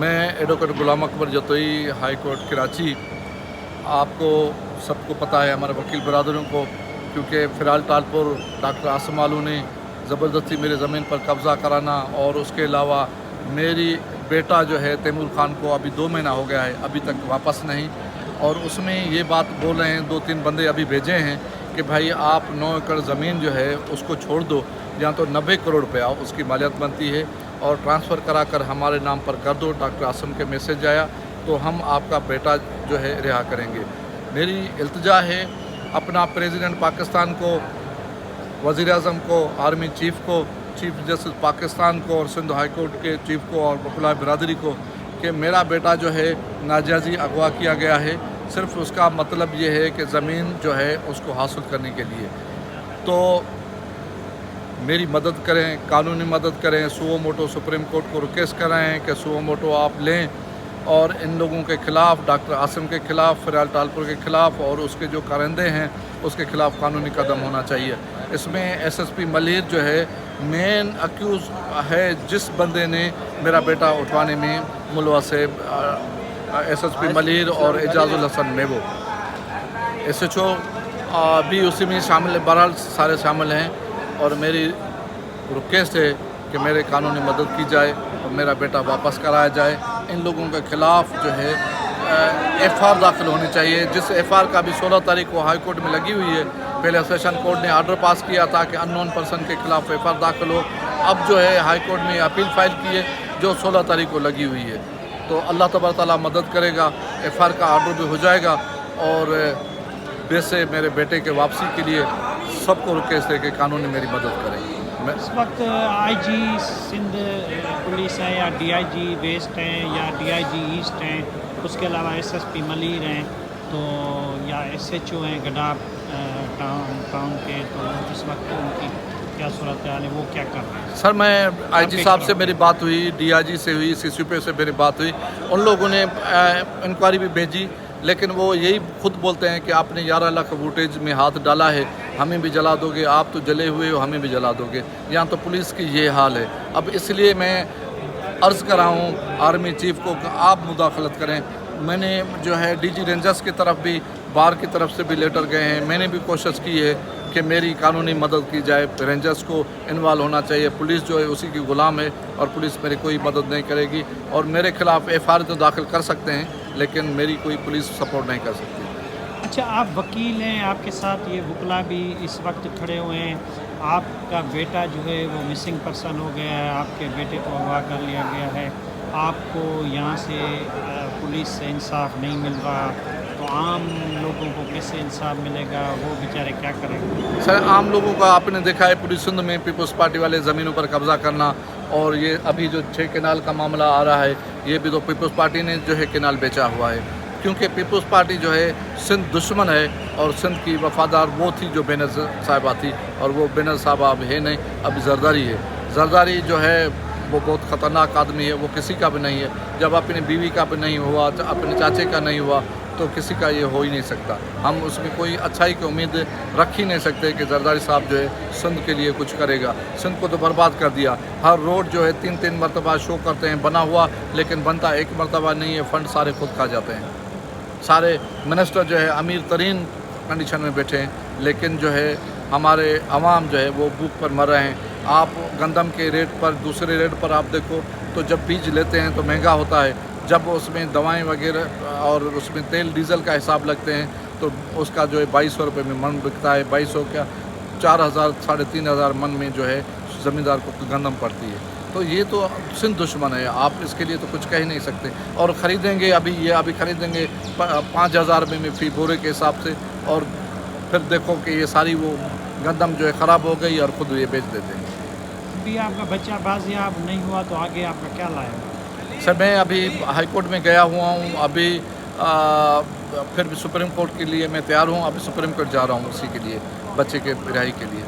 मैं एडवोकेट गुलाम Akbar Jatoi, high court Karachi. आपको सबको पता है, हमारे वकील बरदरों को, क्योंकि फ़िलहाल टालपुर डॉक्टर आसिम आलू ने ज़बरदस्ती मेरे ज़मीन पर कब्ज़ा कराना और उसके अलावा मेरी बेटा जो है तैमूर ख़ान को अभी 2 महीना हो गया है, अभी तक वापस नहीं। और उसमें ये बात बोल रहे हैं, 2-3 बंदे अभी भेजे हैं कि भाई आप 9 एकड़ ज़मीन जो है उसको छोड़ दो, या तो 90 करोड़ रुपया उसकी मालियत बनती है और ट्रांसफ़र करा कर हमारे नाम पर कर दो। डॉक्टर आसिम के मैसेज आया तो हम आपका बेटा जो है रिहा करेंगे। मेरी इल्तिजा है अपना प्रेसिडेंट पाकिस्तान को, वज़ीर आज़म को, आर्मी चीफ़ को, चीफ़ जस्टिस पाकिस्तान को और सिंध हाई कोर्ट के चीफ़ को और वकला बिरादरी को कि मेरा बेटा जो है नाजायज़ी अगवा किया गया है। सिर्फ़ उसका मतलब ये है कि ज़मीन जो है उसको हासिल करने के लिए। तो मेरी मदद करें, कानूनी मदद करें, सुओ मोटो सुप्रीम कोर्ट को रिक्वेस्ट कराएँ कि सुओ मोटो आप लें और इन लोगों के ख़िलाफ़, डॉक्टर आसिम के ख़िलाफ़, फ़िलहाल टालपुर के ख़िलाफ़ और उसके जो कारिंदे हैं उसके ख़िलाफ़ कानूनी कदम होना चाहिए। इसमें एसएसपी मलिर जो है मेन अक्यूज़ है, जिस बंदे ने मेरा बेटा उठवाने में मुलवस है, एसएसपी मलिर और एजाजुल हसन मेबो। एसएचओ भी उसी में शामिल है, बहरहाल सारे शामिल हैं। और मेरी रिक्वेस्ट है कि मेरे कानूनी मदद की जाए और मेरा बेटा वापस कराया जाए। इन लोगों के ख़िलाफ़ जो है एफ़आर दाखिल होनी चाहिए, जिस एफ़आर का भी 16 तारीख को हाई कोर्ट में लगी हुई है। पहले सेशन कोर्ट ने आर्डर पास किया था कि अननोन पर्सन के ख़िलाफ़ एफ़आर दाखिल हो। अब जो है हाई कोर्ट में अपील फ़ाइल की है जो 16 तारीख को लगी हुई है। तो अल्लाह तबारक तआला मदद करेगा, एफ़आर का आर्डर भी हो जाएगा और वैसे मेरे बेटे के वापसी के लिए सबको रिक्वेस्ट है कि कानूनी मेरी मदद करें। इस वक्त आईजी सिंध पुलिस है या डीआईजी वेस्ट हैं या डीआईजी ईस्ट हैं, उसके अलावा एसएसपी मलिर हैं, तो या एसएचओ हैं गडाप टाउन के, तो इस वक्त उनकी क्या सूरत हाल है, वो क्या कर रहे हैं? सर, मैं आईजी साहब से मेरी बात हुई, डीआईजी से हुई, सीसीपी से मेरी बात हुई। उन लोगों ने इंक्वायरी भी भेजी, लेकिन वो यही खुद बोलते हैं कि आपने 11 लाख वोटेज में हाथ डाला है, हमें भी जला दोगे, आप तो जले हुए हो, हमें भी जला दोगे। यहाँ तो पुलिस की ये हाल है। अब इसलिए मैं अर्ज़ कर रहा हूँ आर्मी चीफ़ को कि आप मुदाखलत करें। मैंने जो है डीजी रेंजर्स की तरफ भी, बार की तरफ से भी लेटर गए हैं। मैंने भी कोशिश की है कि मेरी कानूनी मदद की जाए, रेंजर्स को इन्वॉल्व होना चाहिए। पुलिस जो है उसी की ग़ुलाम है और पुलिस मेरी कोई मदद नहीं करेगी। और मेरे ख़िलाफ़ एफ़आर तो दाखिल कर सकते हैं, लेकिन मेरी कोई पुलिस सपोर्ट नहीं कर सकती। अच्छा, आप वकील हैं, आपके साथ ये वकला भी इस वक्त खड़े हुए हैं। आपका बेटा जो है वो मिसिंग पर्सन हो गया है, आपके बेटे को अगवा कर लिया गया है, आपको यहाँ से पुलिस से इंसाफ नहीं मिल रहा, तो आम लोगों को कैसे इंसाफ मिलेगा? वो बेचारे क्या करेंगे? सर, आम लोगों का आपने देखा है पुलिस सिंध में पीपल्स पार्टी वाले ज़मीनों पर कब्ज़ा करना, और ये अभी जो 6 केनाल का मामला आ रहा है, ये भी तो पीपल्स पार्टी ने जो है केनाल बेचा हुआ है। क्योंकि पीपल्स पार्टी जो है सिंध दुश्मन है और सिंध की वफ़ादार वो थी जो बेनज़ीर साहिबा थी, और वो बेनज़ीर साहिबा अब है नहीं, अब जरदारी है। जरदारी जो है वो बहुत ख़तरनाक आदमी है, वो किसी का भी नहीं है। जब अपनी बीवी का भी नहीं हुआ, अपने चाचे का नहीं हुआ, तो किसी का ये हो ही नहीं सकता। हम उसमें कोई अच्छाई की उम्मीद रख ही नहीं सकते कि जरदारी साहब जो है सिंध के लिए कुछ करेगा। सिंध को तो बर्बाद कर दिया। हर रोड जो है 3-3 मरतबा शो करते हैं बना हुआ, लेकिन बनता एक मरतबा नहीं है। फ़ंड सारे खुद खा जाते हैं। सारे मिनिस्टर जो है अमीर तरीन कंडीशन में बैठे हैं, लेकिन जो है हमारे अवाम जो है वो भूख पर मर रहे हैं। आप गंदम के रेट पर, दूसरे रेट पर आप देखो तो जब बीज लेते हैं तो महंगा होता है, जब उसमें दवाएं वगैरह और उसमें तेल डीज़ल का हिसाब लगते हैं तो उसका जो है 2200 रुपये में मन बिकता है। 2200 क्या 4000 3,500 मन में जो है ज़मींदार को गंदम पड़ती है। तो ये तो सिंध दुश्मन है, आप इसके लिए तो कुछ कह ही नहीं सकते। और ख़रीदेंगे अभी खरीदेंगे 5,000 रुपये में फ़ी बोरे के हिसाब से, और फिर देखो कि ये सारी वो गंदम जो है ख़राब हो गई और ख़ुद ये बेच देते हैं। अभी आपका बच्चा बाजियाब नहीं हुआ तो आगे आपका क्या लाएगा? सर, मैं अभी हाई कोर्ट में गया हुआ हूँ, अभी फिर भी सुप्रीम कोर्ट के लिए मैं तैयार हूँ। अभी सुप्रीम कोर्ट जा रहा हूँ उसी के लिए, बच्चे के रिहाई के लिए।